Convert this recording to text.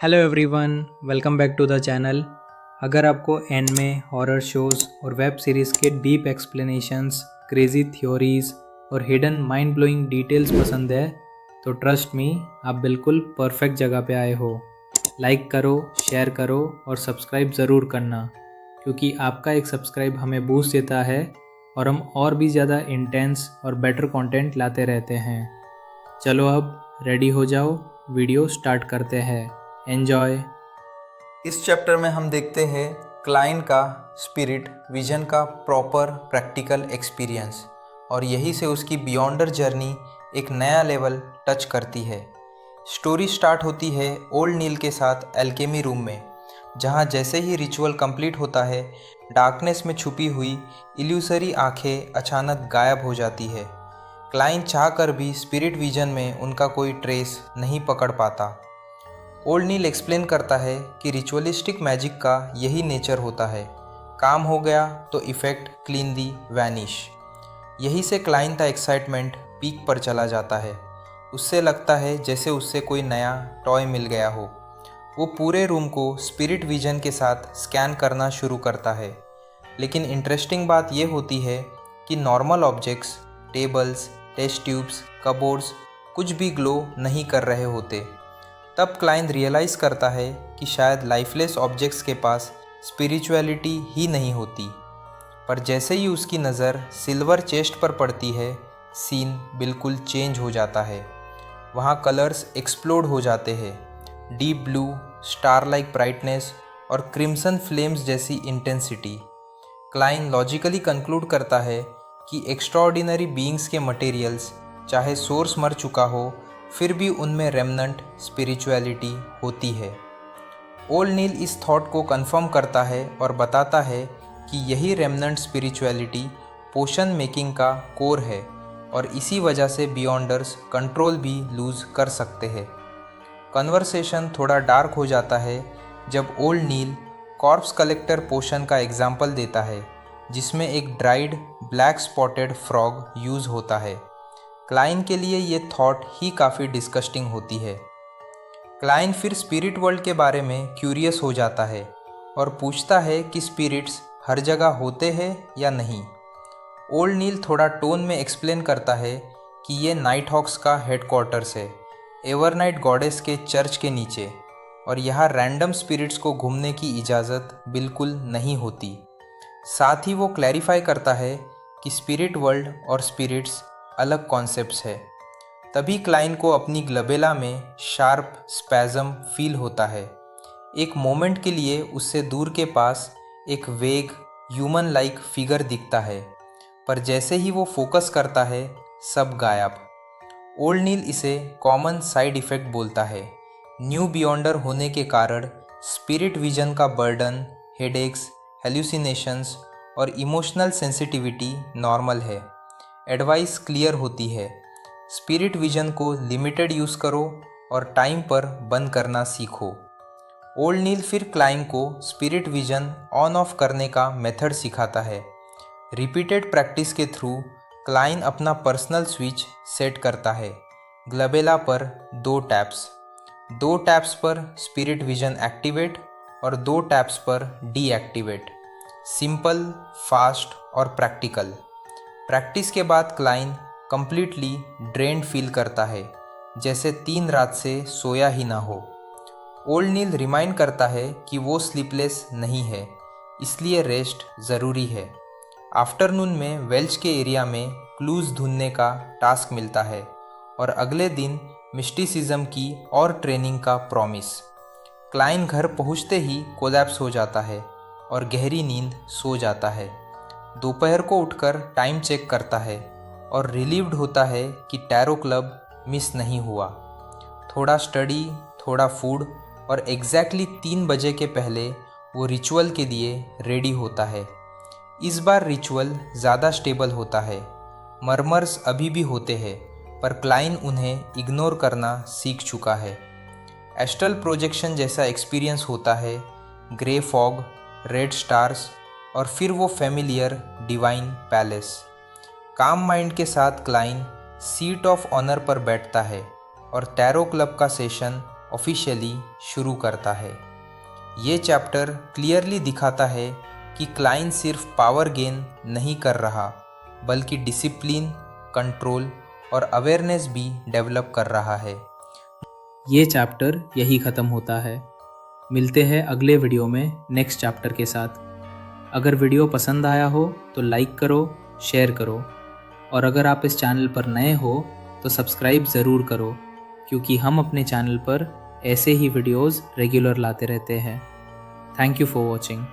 Hello everyone, welcome back to the channel. अगर आपको anime, horror shows और web series के डीप एक्सप्लेनेशंस, क्रेजी थ्योरीज और hidden mind blowing details पसंद है तो ट्रस्ट मी, आप बिल्कुल परफेक्ट जगह पे आए हो। लाइक करो, शेयर करो और सब्सक्राइब ज़रूर करना, क्योंकि आपका एक सब्सक्राइब हमें बूस्ट देता है और हम और भी ज़्यादा इंटेंस और बेटर कंटेंट लाते रहते हैं। चलो अब रेडी हो जाओ, वीडियो स्टार्ट करते हैं। एन्जॉय। इस चैप्टर में हम देखते हैं क्लाइंट का स्पिरिट विजन का प्रॉपर प्रैक्टिकल एक्सपीरियंस, और यही से उसकी बियॉन्डर जर्नी एक नया लेवल टच करती है। स्टोरी स्टार्ट होती है ओल्ड नील के साथ एल्केमी रूम में, जहां जैसे ही रिचुअल कंप्लीट होता है, डार्कनेस में छुपी हुई इल्यूसरी आंखें अचानक गायब हो जाती है। क्लाइंट चाह कर भी स्पिरिट विजन में उनका कोई ट्रेस नहीं पकड़ पाता। ओल्ड नील एक्सप्लेन करता है कि रिचुअलिस्टिक मैजिक का यही नेचर होता है, काम हो गया तो इफ़ेक्ट क्लीनली वैनिश। यही से क्लाइंट का एक्साइटमेंट पीक पर चला जाता है। उससे लगता है जैसे उससे कोई नया टॉय मिल गया हो। वो पूरे रूम को स्पिरिट विजन के साथ स्कैन करना शुरू करता है, लेकिन इंटरेस्टिंग बात यह होती है कि normal objects, tables, test tubes, cupboards कुछ भी ग्लो नहीं कर रहे होते। तब क्लाइंट रियलाइज़ करता है कि शायद लाइफलेस ऑब्जेक्ट्स के पास स्पिरिचुअलिटी ही नहीं होती। पर जैसे ही उसकी नज़र सिल्वर चेस्ट पर पड़ती है, सीन बिल्कुल चेंज हो जाता है। वहाँ कलर्स एक्सप्लोड हो जाते हैं, deep blue, star like brightness और क्रिम्सन फ्लेम्स जैसी इंटेंसिटी। क्लाइंट लॉजिकली कंक्लूड करता है कि एक्स्ट्राऑर्डिनरी बीइंग्स के मटेरियल्स, चाहे सोर्स मर चुका हो, फिर भी उनमें रेमनेंट स्पिरिचुअलिटी होती है। ओल्ड नील इस थॉट को कंफर्म करता है और बताता है कि यही रेमनेंट स्पिरिचुअलिटी पोशन मेकिंग का कोर है, और इसी वजह से बियॉन्डर्स कंट्रोल भी लूज़ कर सकते हैं। कन्वर्सेशन थोड़ा डार्क हो जाता है जब ओल्ड नील कॉर्प्स कलेक्टर पोशन का एग्जाम्पल देता है, जिसमें एक dried black spotted frog use होता है। क्लाइंट के लिए ये थॉट ही काफ़ी डिस्गस्टिंग होती है। क्लाइंट फिर स्पिरिट वर्ल्ड के बारे में क्यूरियस हो जाता है और पूछता है कि स्पिरिट्स हर जगह होते हैं या नहीं। ओल्ड नील थोड़ा टोन में एक्सप्लेन करता है कि ये नाइट हॉक्स का हेडक्वार्टर्स है, एवरनाइट गॉडेस के चर्च के नीचे, और यहाँ रैंडम स्पिरिट्स को घूमने की इजाज़त बिल्कुल नहीं होती। साथ ही वो क्लैरिफाई करता है कि स्पिरिट वर्ल्ड और स्पिरिट्स अलग कॉन्सेप्ट्स है। तभी क्लाइंट को अपनी ग्लबेला में शार्प स्पैज़म फील होता है। एक मोमेंट के लिए उससे दूर के पास एक वेग ह्यूमन लाइक फिगर दिखता है, पर जैसे ही वो फोकस करता है, सब गायब। ओल्ड नील इसे कॉमन साइड इफ़ेक्ट बोलता है। न्यू बियॉन्डर होने के कारण स्पिरिट विजन का बर्डन, हेडेक्स, हेल्यूसिनेशंस और इमोशनल सेंसिटिविटी नॉर्मल है। एडवाइस क्लियर होती है, स्पिरिट विजन को लिमिटेड यूज़ करो और टाइम पर बंद करना सीखो। ओल्ड नील फिर क्लाइंट को स्पिरिट विजन ऑन ऑफ करने का मेथड सिखाता है। रिपीटेड प्रैक्टिस के थ्रू क्लाइंट अपना पर्सनल स्विच सेट करता है। ग्लबेला पर 2 टैप्स पर स्पिरिट विजन एक्टिवेट और 2 टैप्स पर डीएक्टिवेट। सिंपल, फास्ट और प्रैक्टिकल। प्रैक्टिस के बाद क्लाइंट कंप्लीटली ड्रेन्ड फील करता है, जैसे 3 रात से सोया ही ना हो। ओल्ड नील रिमाइंड करता है कि वो स्लीपलेस नहीं है, इसलिए रेस्ट ज़रूरी है। आफ्टरनून में वेल्च के एरिया में क्लूज़ ढूंढने का टास्क मिलता है, और अगले दिन मिस्टिसिज्म की और ट्रेनिंग का प्रॉमिस। क्लाइंट घर पहुंचते ही कोलैप्स हो जाता है और गहरी नींद सो जाता है। दोपहर को उठकर टाइम चेक करता है और रिलीव्ड होता है कि टैरो क्लब मिस नहीं हुआ। थोड़ा स्टडी, थोड़ा फूड और एग्जैक्टली 3 बजे के पहले वो रिचुअल के लिए रेडी होता है। इस बार रिचुअल ज़्यादा स्टेबल होता है। मर्मर्स अभी भी होते हैं, पर क्लाइंट उन्हें इग्नोर करना सीख चुका है। एस्ट्रल प्रोजेक्शन जैसा एक्सपीरियंस होता है, ग्रे फॉग, रेड स्टार्स और फिर वो फेमिलियर डिवाइन पैलेस। काम माइंड के साथ क्लाइंट सीट ऑफ ऑनर पर बैठता है और टैरो क्लब का सेशन ऑफिशियली शुरू करता है। ये चैप्टर क्लियरली दिखाता है कि क्लाइन सिर्फ पावर गेन नहीं कर रहा, बल्कि डिसिप्लिन, कंट्रोल और अवेयरनेस भी डेवलप कर रहा है। ये चैप्टर यही ख़त्म होता है। मिलते हैं अगले वीडियो में नेक्स्ट चैप्टर के साथ। अगर वीडियो पसंद आया हो तो लाइक करो, शेयर करो, और अगर आप इस चैनल पर नए हो तो सब्सक्राइब ज़रूर करो, क्योंकि हम अपने चैनल पर ऐसे ही वीडियोज़ रेगुलर लाते रहते हैं। Thank you for watching.